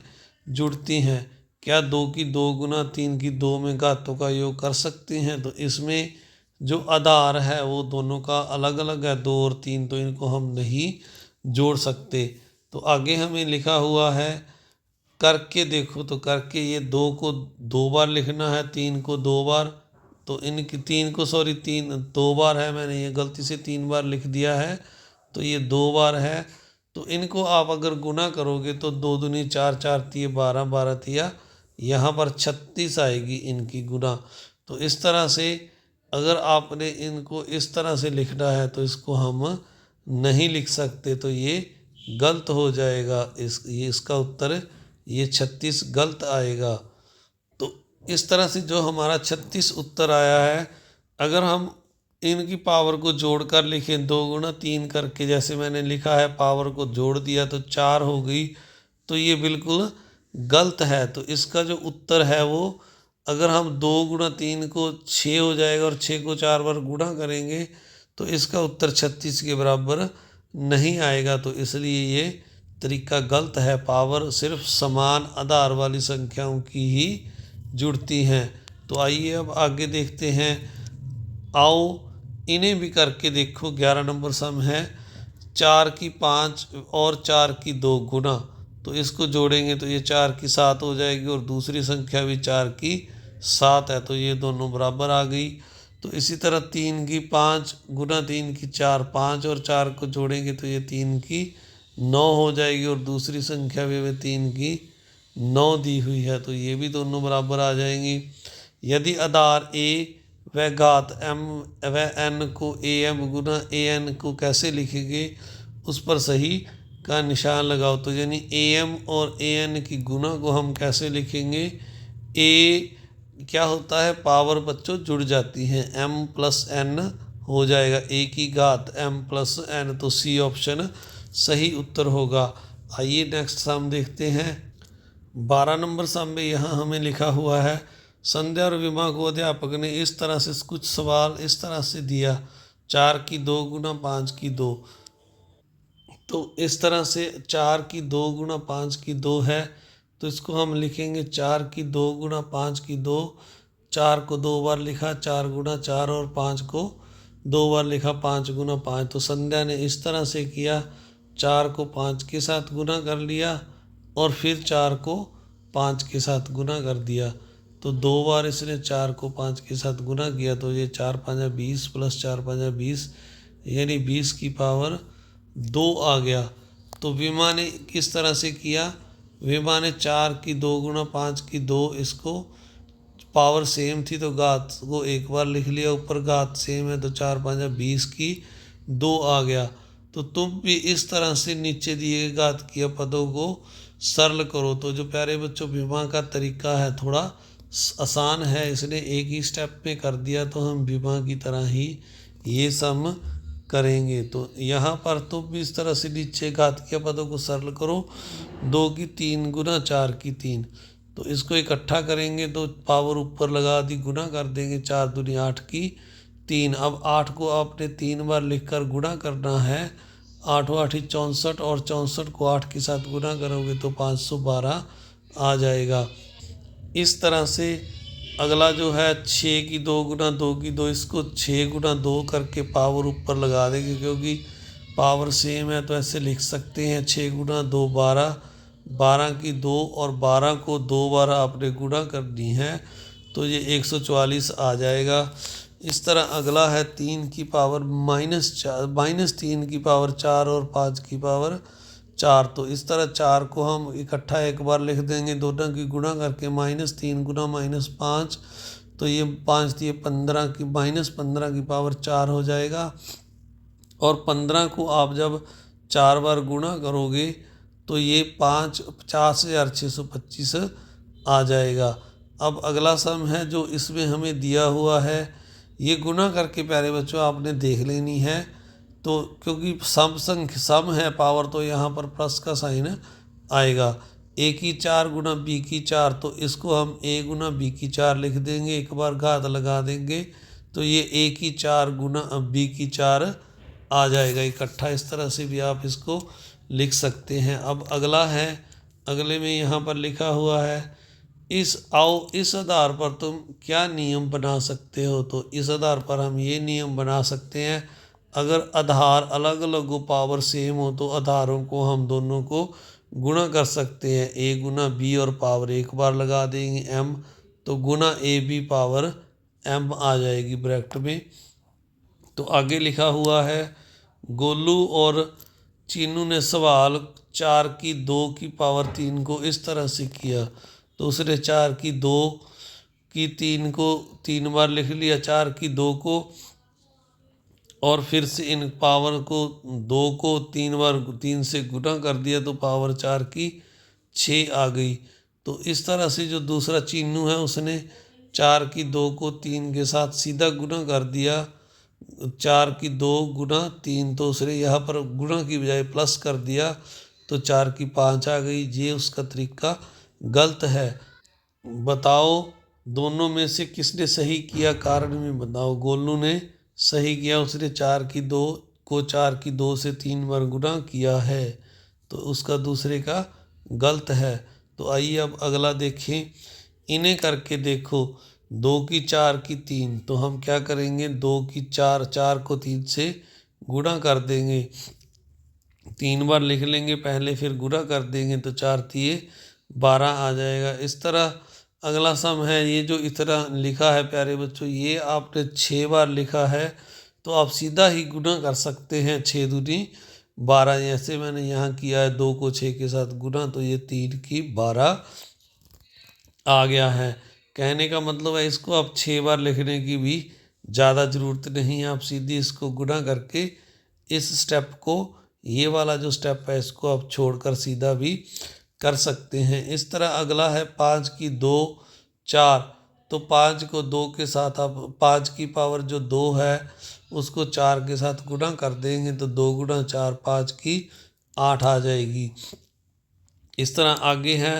जुड़ती हैं। क्या 2 की 2 गुना 3 की 2 में घातों का योग कर सकते हैं? तो इसमें जो आधार है वो दोनों का अलग अलग है, 2 और 3, तो इनको हम नहीं जोड़ सकते। तो आगे हमें लिखा हुआ है, करके देखो। तो करके ये 2 को 2 बार लिखना है, 3 को 2 बार। तो इनकी 3 को 2 बार है, मैंने ये गलती से 3 बार लिख दिया है, तो ये 2 बार है। तो इनको आप अगर गुना करोगे तो 2 दूनी 4 4 तिये 12 12 तिया यहाँ पर 36 आएगी इनकी गुना। तो इस तरह से अगर आपने इनको इस तरह से लिखना है तो इसको हम नहीं लिख सकते, तो ये गलत हो जाएगा। ये इसका उत्तर ये 36 गलत आएगा। तो इस तरह से जो हमारा 36 उत्तर आया है, अगर हम इनकी पावर को जोड़कर लिखें 2 गुणा 3 करके, जैसे मैंने लिखा है पावर को जोड़ दिया तो 4 हो गई, तो ये बिल्कुल गलत है। तो इसका जो उत्तर है वो, अगर हम 2 गुणा 3 को 6 हो जाएगा और 6 को 4 बार गुणा करेंगे तो इसका उत्तर 36 के बराबर नहीं आएगा। तो इसलिए ये तरीका गलत है। पावर सिर्फ समान आधार वाली संख्याओं की ही जुड़ती हैं। तो आइए अब आगे देखते हैं। आओ इन्हें भी करके देखो। 11 नंबर सम है 4 की 5 और 4 की 2 गुना, तो इसको जोड़ेंगे तो ये 4 की 7 हो जाएगी और दूसरी संख्या भी 4 की 7 है, तो ये दोनों बराबर आ गई। तो इसी तरह 3 की 5 गुना 3 की 4, 5 और 4 को जोड़ेंगे तो ये 3 की 9 हो जाएगी और दूसरी संख्या भी हमें 3 की 9 दी हुई है, तो ये भी दोनों बराबर आ जाएंगी। यदि आधार ए व घात m व n को am गुना an को कैसे लिखेंगे, उस पर सही का निशान लगाओ। तो यानी am और an की गुना को हम कैसे लिखेंगे। a क्या होता है, पावर बच्चों जुड़ जाती हैं, m प्लस n हो जाएगा, a की घात m प्लस n, तो सी ऑप्शन सही उत्तर होगा। आइए नेक्स्ट सम देखते हैं। 12 नंबर सम में यहाँ हमें लिखा हुआ है, संध्या और विमा को अध्यापक ने इस तरह से कुछ सवाल इस तरह से दिया, 4 की 2 गुना 5 की 2। तो इस तरह से 4 की 2 गुना 5 की 2 है, तो इसको हम लिखेंगे 4 की 2 गुना 5 की 2। 4 को 2 बार लिखा 4 गुना 4 और 5 को 2 बार लिखा 5 गुना 5। तो संध्या ने इस तरह से किया, 4 को 5 के साथ गुना कर लिया और फिर 4 को 5 के साथ गुना कर दिया। तो 2 बार इसने 4 को 5 के साथ गुना किया, तो ये 4 5 20 प्लस 4 5 20, यानी 20 की पावर 2 आ गया। तो विमा ने किस तरह से किया, विमा ने 4 की 2 गुना 5 की 2, इसको पावर सेम थी तो घात को एक बार लिख लिया, ऊपर घात सेम है तो 4 5 20 की 2 आ गया। तो तुम भी इस तरह से नीचे दिए गए घात किए पदों को सरल करो। तो जो प्यारे बच्चों विमा का तरीका है थोड़ा आसान है, इसने एक ही स्टेप में कर दिया, तो हम विमा की तरह ही ये सम करेंगे। तो यहाँ पर तुम भी इस तरह से नीचे घात किए पदों को सरल करो। 2 की 3 गुना 4 की 3, तो इसको इकट्ठा करेंगे तो पावर ऊपर लगा दी, गुना कर देंगे, 4 दूनी 8 की 3। अब 8 को आपने 3 बार लिखकर गुणा करना है, 8 8 64 और 64 को 8 के साथ गुना करोगे तो 512 आ जाएगा। इस तरह से अगला जो है 6 की 2 गुना 2 की 2, इसको 6 गुना 2 करके पावर ऊपर लगा देंगे, क्योंकि पावर सेम है तो ऐसे लिख सकते हैं। 6 गुना 2 12, 12 की 2 और 12 को 2 बार आपने गुणा करनी है, तो ये 144 आ जाएगा। इस तरह अगला है 3 की पावर -3 की पावर 4 और 5 की पावर 4। तो इस तरह 4 को हम इकट्ठा एक बार लिख देंगे, दोनों की गुणा करके, -3 गुना -5, तो ये 5 दिए 15 की -15 की पावर 4 हो जाएगा। और 15 को आप जब 4 बार गुणा करोगे तो ये 50,625 आ जाएगा। अब अगला सम है जो इसमें हमें दिया हुआ है, ये गुना करके प्यारे बच्चों आपने देख लेनी है। तो क्योंकि सम है पावर, तो यहाँ पर प्लस का साइन आएगा। ए की 4 गुना बी की 4, तो इसको हम ए गुना बी की 4 लिख देंगे, एक बार घात लगा देंगे, तो ये ए की 4 गुना बी की 4 आ जाएगा इकट्ठा। इस तरह से भी आप इसको लिख सकते हैं। अब अगला है, अगले में यहाँ पर लिखा हुआ है, इस आधार पर तुम क्या नियम बना सकते हो। तो इस आधार पर हम ये नियम बना सकते हैं, अगर आधार अलग अलग हो पावर सेम हो तो आधारों को हम दोनों को गुणा कर सकते हैं। ए गुना बी और पावर एक बार लगा देंगे m, तो गुना ए बी पावर m आ जाएगी ब्रैकेट में। तो आगे लिखा हुआ है, गोलू और चीनू ने सवाल 4 की 2 की पावर 3 को इस तरह से किया। तो उसने 4 की 2 की 3 को 3 बार लिख लिया, 4 की 2 को, और फिर से इन पावर को 2 को 3 बार 3 से गुणा कर दिया तो पावर 4 की 6 आ गई। तो इस तरह से जो दूसरा चीनू है उसने 4 की 2 को 3 के साथ सीधा गुणा कर दिया, 4 की 2 गुणा 3, तो उसने यहाँ पर गुणा की बजाय प्लस कर दिया तो 4 की 5 आ गई। ये उसका तरीका गलत है। बताओ दोनों में से किसने सही किया, कारण में बताओ। गोलू ने सही किया, उसने 4 की 2 को 4 की 2 से 3 बार गुणा किया है, तो उसका दूसरे का गलत है। तो आइए अब अगला देखें, इन्हें करके देखो। 2 की 4 की 3, तो हम क्या करेंगे, 2 की 4, 4 को 3 से गुणा कर देंगे, 3 बार लिख लेंगे पहले, फिर गुणा कर देंगे तो 4 तिये 12 आ जाएगा। इस तरह अगला सम है, ये जो इस तरह लिखा है प्यारे बच्चों, ये आपने 6 बार लिखा है तो आप सीधा ही गुणा कर सकते हैं, 6 दूनी 12, जैसे मैंने यहाँ किया है 2 को 6 के साथ गुणा, तो ये 3 की 12 आ गया है। कहने का मतलब है इसको आप 6 बार लिखने की भी ज़्यादा ज़रूरत नहीं है, आप सीधी इसको गुणा करके इस स्टेप को, ये वाला जो स्टेप है इसको आप छोड़कर सीधा भी कर सकते हैं। इस तरह अगला है 5 की 2 4, तो 5 को 2 के साथ आप 5 की पावर जो 2 है उसको 4 के साथ गुणा कर देंगे तो 2 गुणा 4 5 की 8 आ जाएगी। इस तरह आगे है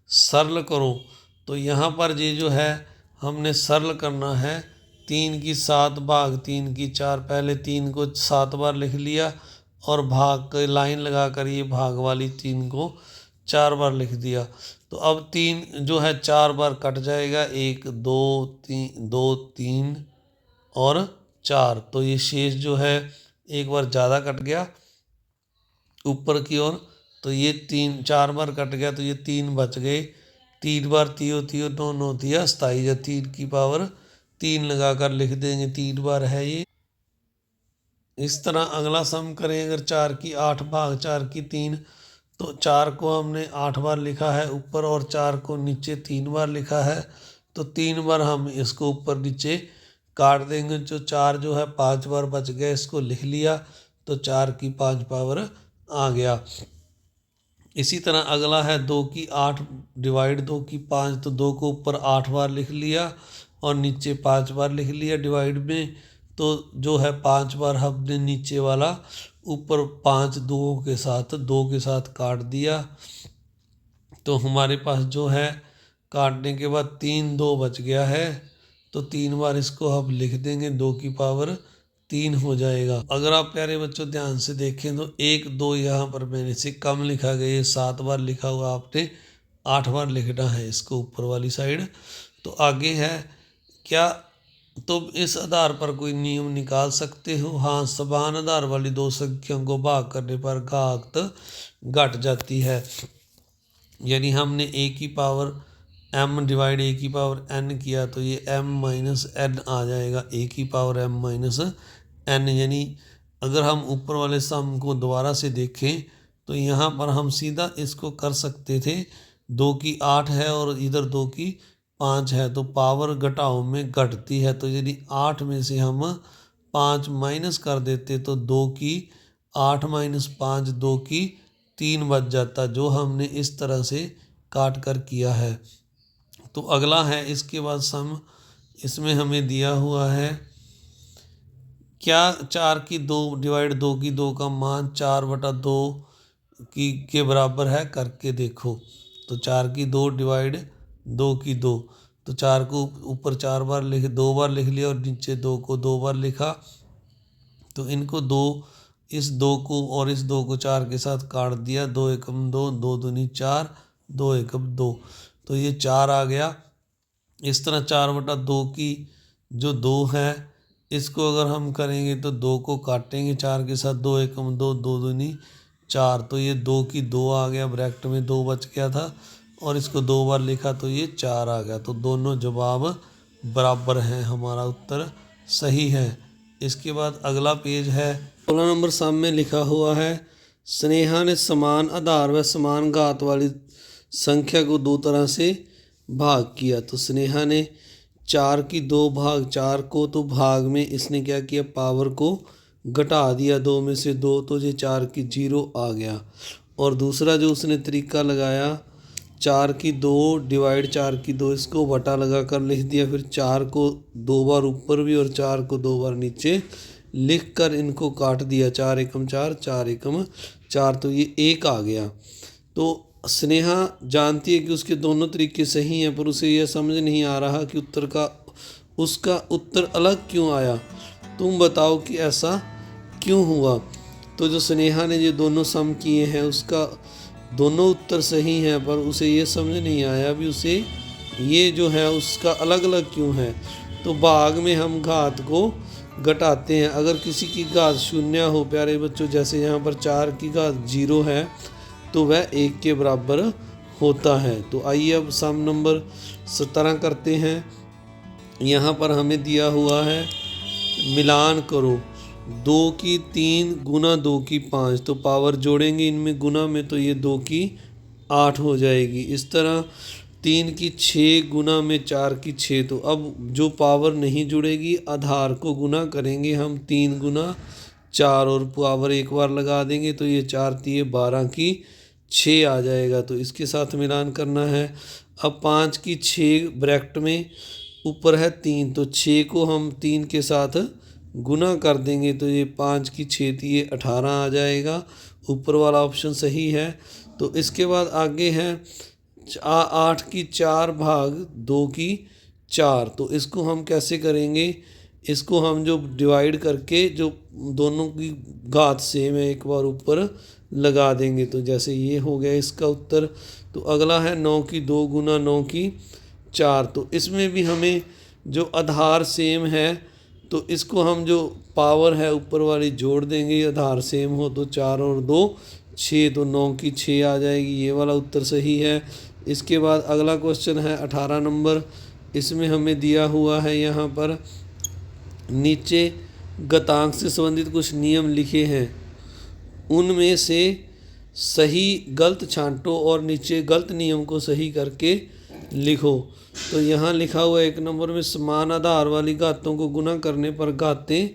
सरल करो, तो यहाँ पर ये जो है हमने सरल करना है। 3 की 7 भाग 3 की 4, पहले 3 को 7 बार लिख लिया और भाग के लाइन लगाकर ये भाग वाली 3 को 4 बार लिख दिया, तो अब 3 जो है 4 बार कट जाएगा, 1 2 3 2 3 और 4, तो ये शेष जो है एक बार ज़्यादा कट गया ऊपर की ओर, तो ये 3 4 बार कट गया तो ये 3 बच गए। 3 बार तियो तियो 9 9 तिया 27, या 3 की पावर 3 लगाकर लिख देंगे, 3 बार है ये। इस तरह अगला सम करें, अगर 4 की 8 भाग 4 की 3, तो 4 को हमने 8 बार लिखा है ऊपर और 4 को नीचे 3 बार लिखा है, तो 3 बार हम इसको ऊपर नीचे काट देंगे, जो 4 जो है 5 बार बच गया, इसको लिख लिया तो 4 की 5 पावर आ गया। इसी तरह अगला है 2 की 8 डिवाइड 2 की 5, तो 2 को ऊपर 8 बार लिख लिया और नीचे 5 बार लिख लिया डिवाइड में, तो जो है 5 बार हमने नीचे वाला ऊपर 5 2 के साथ काट दिया, तो हमारे पास जो है काटने के बाद 3 2 बच गया है, तो 3 बार इसको हम लिख देंगे, 2 की पावर 3 हो जाएगा। अगर आप प्यारे बच्चों ध्यान से देखें तो 1 2 यहाँ पर मैंने से कम लिखा गया, 7 बार लिखा हुआ, आपने 8 बार लिखना है इसको ऊपर वाली साइड। तो आगे है क्या, तुम इस आधार पर कोई नियम निकाल सकते हो। हाँ, समान आधार वाली दो संख्याओं को भाग करने पर घात घट जाती है, यानी हमने a की पावर m डिवाइड a की पावर n किया तो ये m माइनस n आ जाएगा, a की पावर m माइनस n। यानी अगर हम ऊपर वाले सम को दोबारा से देखें तो यहाँ पर हम सीधा इसको कर सकते थे, 2 की 8 है और इधर 2 की 5 है, तो पावर घटाओ में घटती है, तो यदि 8 में से हम 5 माइनस कर देते तो 2 की 8 माइनस 5 2 की 3 बच जाता, जो हमने इस तरह से काट कर किया है। तो अगला है इसके बाद सम, इसमें हमें दिया हुआ है क्या, 4 की 2 डिवाइड 2 की 2 का मान 4/2 की के बराबर है, करके देखो। तो 4 की 2 डिवाइड 2 की 2, तो 4 को ऊपर 4 बार लिख 2 बार लिख लिया और नीचे 2 को 2 बार लिखा, तो इनको 2 इस 2 को और इस 2 को 4 के साथ काट दिया, 2 एकम 2 2 दूनी 4 2 एकम 2, तो ये 4 आ गया। इस तरह 4/2 की जो 2 है इसको अगर हम करेंगे तो 2 को काटेंगे 4 के साथ, 2 एकम 2 2 दूनी 4, तो ये 2 की 2 आ गया, ब्रैकेट में 2 बच गया था और इसको 2 बार लिखा तो ये 4 आ गया। तो दोनों जवाब बराबर हैं, हमारा उत्तर सही है। इसके बाद अगला पेज है 16 नंबर सम में लिखा हुआ है, स्नेहा ने समान आधार व समान घात वाली संख्या को 2 तरह से भाग किया। तो स्नेहा ने 4 की 2 भाग 4 को, तो भाग में इसने क्या किया, पावर को घटा दिया, 2 में से 2, तो ये 4 की 0 आ गया। और दूसरा जो उसने तरीका लगाया, 4 की 2 डिवाइड 4 की 2, इसको बटा लगा कर लिख दिया, फिर 4 को 2 बार ऊपर भी और 4 को 2 बार नीचे लिख कर इनको काट दिया, 4 एकम 4, 4 एकम 4, तो ये 1 आ गया। तो स्नेहा जानती है कि उसके दोनों तरीके सही हैं, पर उसे यह समझ नहीं आ रहा कि उसका उत्तर अलग क्यों आया। तुम बताओ कि ऐसा क्यों हुआ। तो जो स्नेहा ने ये दोनों सम किए हैं, उसका दोनों उत्तर सही हैं, पर उसे ये समझ नहीं आया भी उसे ये जो है उसका अलग अलग क्यों है। तो भाग में हम घात को घटाते हैं। अगर किसी की घात 0 हो प्यारे बच्चों, जैसे यहाँ पर 4 की घात 0 है, तो वह 1 के बराबर होता है। तो आइए अब सम नंबर 17 करते हैं। यहाँ पर हमें दिया हुआ है मिलान करो, 2 की 3 गुना 2 की 5, तो पावर जोड़ेंगे इनमें गुना में, तो ये 2 की 8 हो जाएगी। इस तरह 3 की 6 गुना में 4 की 6, तो अब जो पावर नहीं जुड़ेगी, आधार को गुना करेंगे हम, 3 गुना 4 और पावर एक बार लगा देंगे, तो ये 4 तिये 12 की 6 आ जाएगा। तो इसके साथ मिलान करना है। अब 5 की 6 ब्रैकेट में ऊपर है 3, तो 6 को हम 3 के साथ गुना कर देंगे, तो ये 5 की 6 तिये 18 आ जाएगा। ऊपर वाला ऑप्शन सही है। तो इसके बाद आगे है 8 की 4 भाग 2 की 4, तो इसको हम कैसे करेंगे, इसको हम जो डिवाइड करके जो दोनों की घात सेम है एक बार ऊपर लगा देंगे, तो जैसे ये हो गया इसका उत्तर। तो अगला है 9 की 2 गुना 9 की 4, तो इसमें भी हमें जो आधार सेम है, तो इसको हम जो पावर है ऊपर वाली जोड़ देंगे, आधार सेम हो तो 4 और 2 6, तो 9 की 6 आ जाएगी। ये वाला उत्तर सही है। इसके बाद अगला क्वेश्चन है 18 नंबर। इसमें हमें दिया हुआ है यहाँ पर नीचे घातांक से संबंधित कुछ नियम लिखे हैं, उनमें से सही गलत छांटो और नीचे गलत नियम को सही करके लिखो। तो यहाँ लिखा हुआ 1 नंबर में समान आधार वाली घातों को गुना करने पर घातें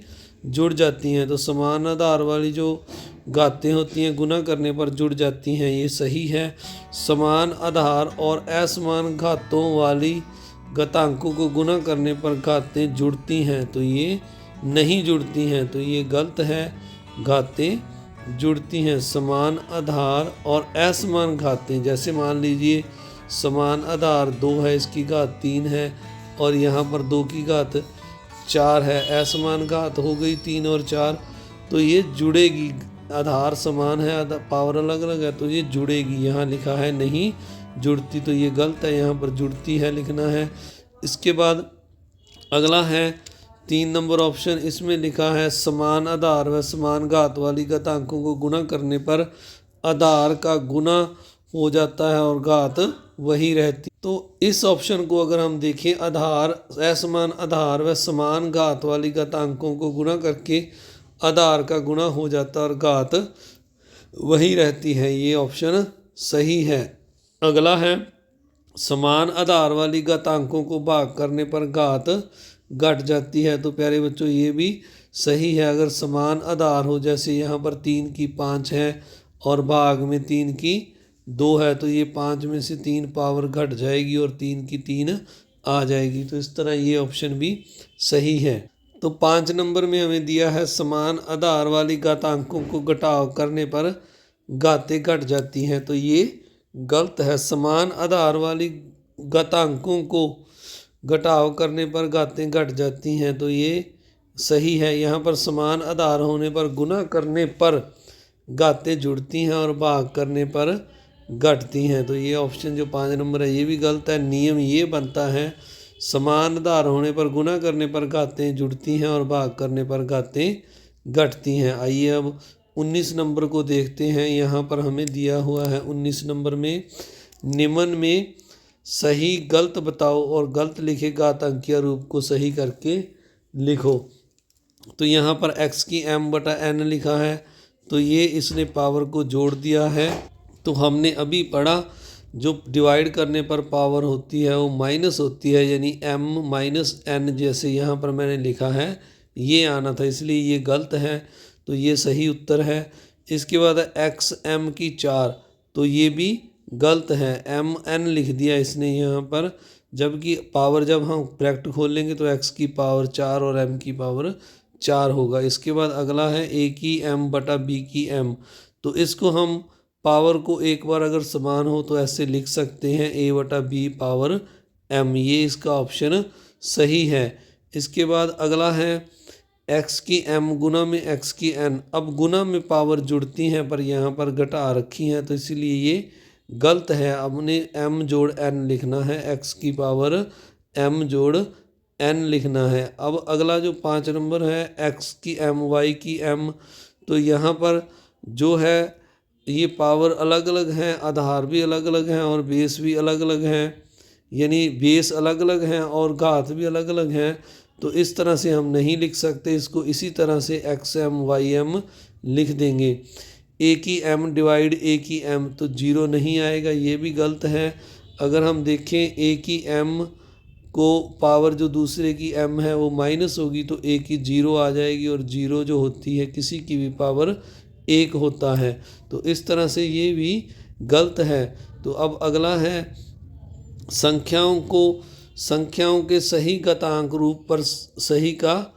जुड़ जाती हैं। तो समान आधार वाली जो घातें होती हैं गुना करने पर जुड़ जाती हैं, ये सही है। समान आधार और असमान घातों वाली घातांकों को गुना करने पर घातें जुड़ती हैं, तो ये नहीं जुड़ती हैं, तो ये गलत है। घातें जुड़ती हैं। समान आधार और असमान घातें, जैसे मान लीजिए समान आधार 2 है, इसकी घात 3 है, और यहाँ पर 2 की घात 4 है, असमान घात हो गई 3 और 4, तो ये जुड़ेगी। आधार समान है, पावर अलग अलग है, तो ये जुड़ेगी। यहाँ लिखा है नहीं जुड़ती, तो ये गलत है, यहाँ पर जुड़ती है लिखना है। इसके बाद अगला है 3 नंबर ऑप्शन। इसमें लिखा है समान आधार व समान घात वाली घातांकों को गुना करने पर आधार का गुना हो जाता है और घात वही रहती। तो इस ऑप्शन को अगर हम देखें, आधार असमान आधार व समान घात वाली घातांकों को गुना करके आधार का गुना हो जाता है और घात वही रहती है, ये ऑप्शन सही है। अगला है समान आधार वाली घातांकों को भाग करने पर घात घट जाती है। तो प्यारे बच्चों ये भी सही है। अगर समान आधार हो, जैसे यहाँ पर 3 की 5 है और भाग में 3 की 2 है, तो ये 5 में से 3 पावर घट जाएगी और 3 की 3 आ जाएगी। तो इस तरह ये ऑप्शन भी सही है। तो 5 नंबर में हमें दिया है समान आधार वाली घातांकों को घटाव करने पर घातें घट जाती हैं, तो ये गलत है। समान आधार वाली घातांकों को घटाव करने पर घातें घट जाती हैं, तो ये सही है। यहाँ पर समान आधार होने पर गुना करने पर घातें जुड़ती हैं और भाग करने पर घटती हैं, तो ये ऑप्शन जो 5 नंबर है ये भी गलत है। नियम ये बनता है समान आधार होने पर गुना करने पर घातें जुड़ती हैं और भाग करने पर घातें घटती हैं। आइए अब 19 नंबर को देखते हैं। यहाँ पर हमें दिया हुआ है 19 नंबर में निम्न में सही गलत बताओ और गलत लिखे घातांकीय रूप को सही करके लिखो। तो यहाँ पर x की m/n लिखा है, तो ये इसने पावर को जोड़ दिया है। तो हमने अभी पढ़ा जो डिवाइड करने पर पावर होती है वो माइनस होती है, यानी m माइनस n, जैसे यहाँ पर मैंने लिखा है ये आना था, इसलिए ये गलत है, तो ये सही उत्तर है। इसके बाद x m की 4, तो ये भी गलत है, m n लिख दिया इसने यहाँ पर, जबकि पावर जब हम ब्रैकेट खोल लेंगे तो x की पावर 4 और m की पावर 4 होगा। इसके बाद अगला है a की m बटा b की m, तो इसको हम पावर को एक बार अगर समान हो तो ऐसे लिख सकते हैं a बटा b पावर m, ये इसका ऑप्शन सही है। इसके बाद अगला है x की m गुना में x की n, अब गुना में पावर जुड़ती हैं पर यहाँ पर घटा रखी हैं, तो इसीलिए ये गलत है। अब उन्हें m जोड़ n लिखना है, x की पावर m जोड़ n लिखना है। अब अगला जो 5 नंबर है x की m y की m, तो यहाँ पर जो है ये पावर अलग अलग हैं, आधार भी अलग अलग हैं और बेस भी अलग अलग हैं, यानी बेस अलग अलग हैं और घात भी अलग अलग हैं, तो इस तरह से हम नहीं लिख सकते इसको, इसी तरह से एक्स एम वाई एम लिख देंगे। ए की एम डिवाइड ए की एम, तो जीरो नहीं आएगा, ये भी गलत है। अगर हम देखें ए की एम को पावर जो दूसरे की एम है वो माइनस होगी तो ए की जीरो आ जाएगी, और जीरो जो होती है किसी की भी पावर एक होता है, तो इस तरह से ये भी गलत है। तो अब अगला है संख्याओं के सही घातांक रूप पर सही का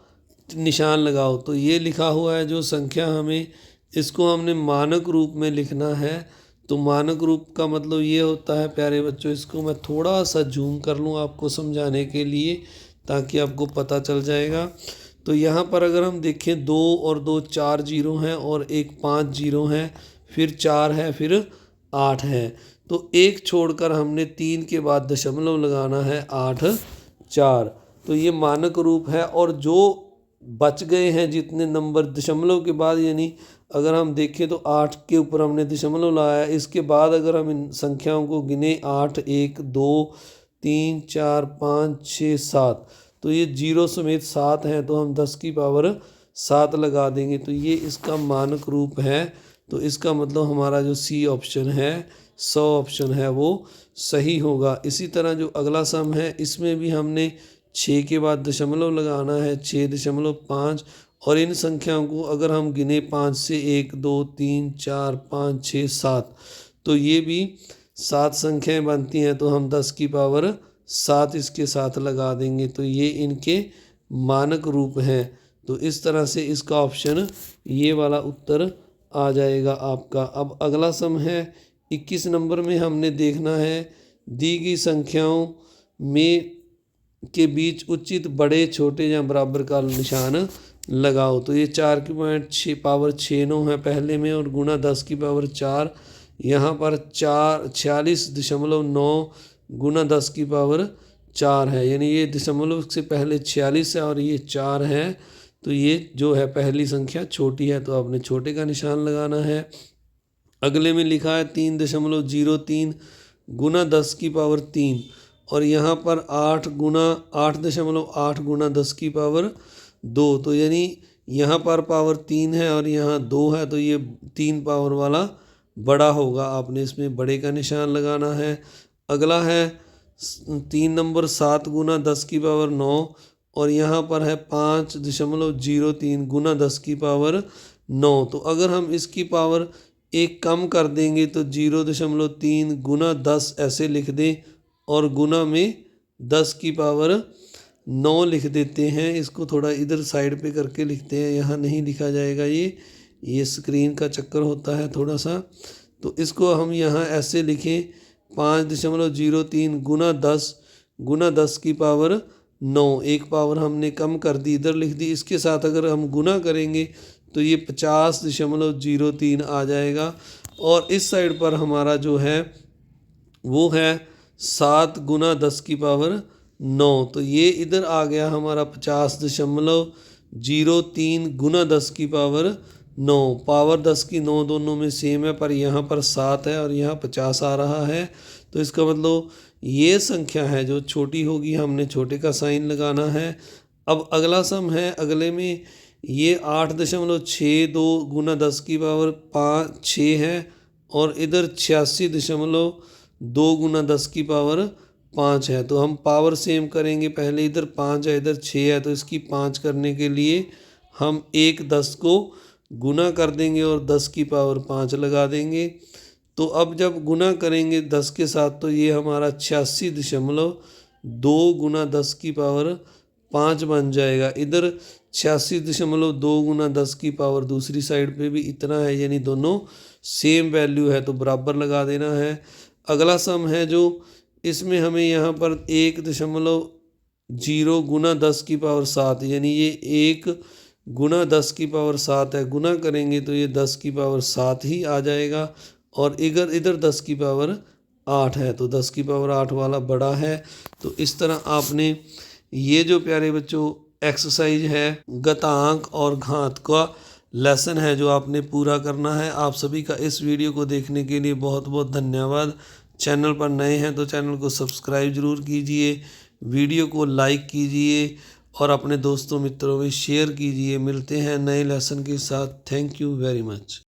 निशान लगाओ। तो ये लिखा हुआ है जो संख्या हमें, इसको हमने मानक रूप में लिखना है। तो मानक रूप का मतलब ये होता है प्यारे बच्चों, इसको मैं थोड़ा सा जूम कर लूँ आपको समझाने के लिए ताकि आपको पता चल जाएगा। तो यहाँ पर अगर हम देखें 2 और 2 4 जीरो हैं और एक 5 जीरो हैं, फिर 4 है, फिर 8 है, तो एक छोड़कर हमने 3 के बाद दशमलव लगाना है 8 4, तो ये मानक रूप है। और जो बच गए हैं जितने नंबर दशमलव के बाद, यानी अगर हम देखें तो 8 के ऊपर हमने दशमलव लगाया, इसके बाद अगर हम इन संख्याओं को गिने 8 1 2 3 4 5 6 7, तो ये जीरो समेत 7 हैं, तो हम 10 की पावर 7 लगा देंगे, तो ये इसका मानक रूप है। तो इसका मतलब हमारा जो सी ऑप्शन है 100 ऑप्शन है वो सही होगा। इसी तरह जो अगला सम है इसमें भी हमने 6 के बाद दशमलव लगाना है 6.5, और इन संख्याओं को अगर हम गिने 5 से 1 2 3 4 5 6 7, तो ये भी 7 संख्याएं बनती हैं, तो हम 10 की पावर 7 इसके साथ लगा देंगे, तो ये इनके मानक रूप हैं। तो इस तरह से इसका ऑप्शन ये वाला उत्तर आ जाएगा आपका। अब अगला सम है 21 नंबर में हमने देखना है दी गई संख्याओं में के बीच उचित बड़े छोटे या बराबर का निशान लगाओ। तो ये 4 की पावर 6 9 है पहले में, और गुणा 10 की पावर 4, यहाँ पर 46.9 गुणा 10 की पावर 4 है, यानी ये दशमलव से पहले 46 है और ये 4 है, तो ये जो है पहली संख्या छोटी है, तो आपने छोटे का निशान लगाना है। अगले में लिखा है 3.03 गुना 10 की पावर 3, और यहाँ पर 8.8 गुना 10 की पावर 2, तो यानी यहाँ पर पावर 3 है और यहाँ 2 है, तो ये 3 पावर वाला बड़ा होगा, आपने इसमें बड़े का निशान लगाना है। अगला है 3 नंबर 7 गुना 10 की पावर 9, और यहाँ पर है 5.03 गुना 10 की पावर 9, तो अगर हम इसकी पावर एक कम कर देंगे तो 0.3 गुना 10 ऐसे लिख दें, और गुना में 10 की पावर 9 लिख देते हैं। इसको थोड़ा इधर साइड पे करके लिखते हैं, यहाँ नहीं लिखा जाएगा, ये स्क्रीन का चक्कर होता है थोड़ा सा। तो इसको हम यहाँ ऐसे लिखें 5.03 गुना 10 की पावर 9, एक पावर हमने कम कर दी, इधर लिख दी। इसके साथ अगर हम गुना करेंगे तो ये 50.03 आ जाएगा, और इस साइड पर हमारा जो है वो है 7 गुना 10 की पावर 9, तो ये इधर आ गया हमारा 50.03 गुना 10 की पावर 9। पावर 10 की 9 दोनों में सेम है, पर यहाँ पर 7 है और यहाँ 50 आ रहा है, तो इसका मतलब ये संख्या है जो छोटी होगी, हमने छोटे का साइन लगाना है। अब अगला सम है, अगले में ये 8.62 गुना 10 की पावर 6 है, और इधर 86.2 2 गुना 10 की पावर 5 है। तो हम पावर सेम करेंगे, पहले इधर 5 है इधर 6 है, तो इसकी 5 करने के लिए हम एक 10 को गुना कर देंगे और 10 की पावर 5 लगा देंगे। तो अब जब गुना करेंगे 10 के साथ तो ये हमारा 86.2 गुना 10 की पावर 5 बन जाएगा। इधर 86.2 गुना 10 की पावर दूसरी साइड पे भी इतना है, यानी दोनों सेम वैल्यू है तो बराबर लगा देना है। अगला सम है जो इसमें हमें यहाँ पर 1.0 गुना 10 की पावर 7, यानी ये 1 गुना 10 की पावर 7 है, गुना करेंगे तो ये 10 की पावर 7 ही आ जाएगा। और इधर इधर 10 की पावर 8 है, तो 10 की पावर 8 वाला बड़ा है। तो इस तरह आपने ये जो प्यारे बच्चों एक्सरसाइज है घातांक और घात का लेसन है जो आपने पूरा करना है। आप सभी का इस वीडियो को देखने के लिए बहुत बहुत धन्यवाद। चैनल पर नए हैं तो चैनल को सब्सक्राइब ज़रूर कीजिए, वीडियो को लाइक कीजिए और अपने दोस्तों मित्रों में शेयर कीजिए। मिलते हैं नए लेसन के साथ। Thank you very much.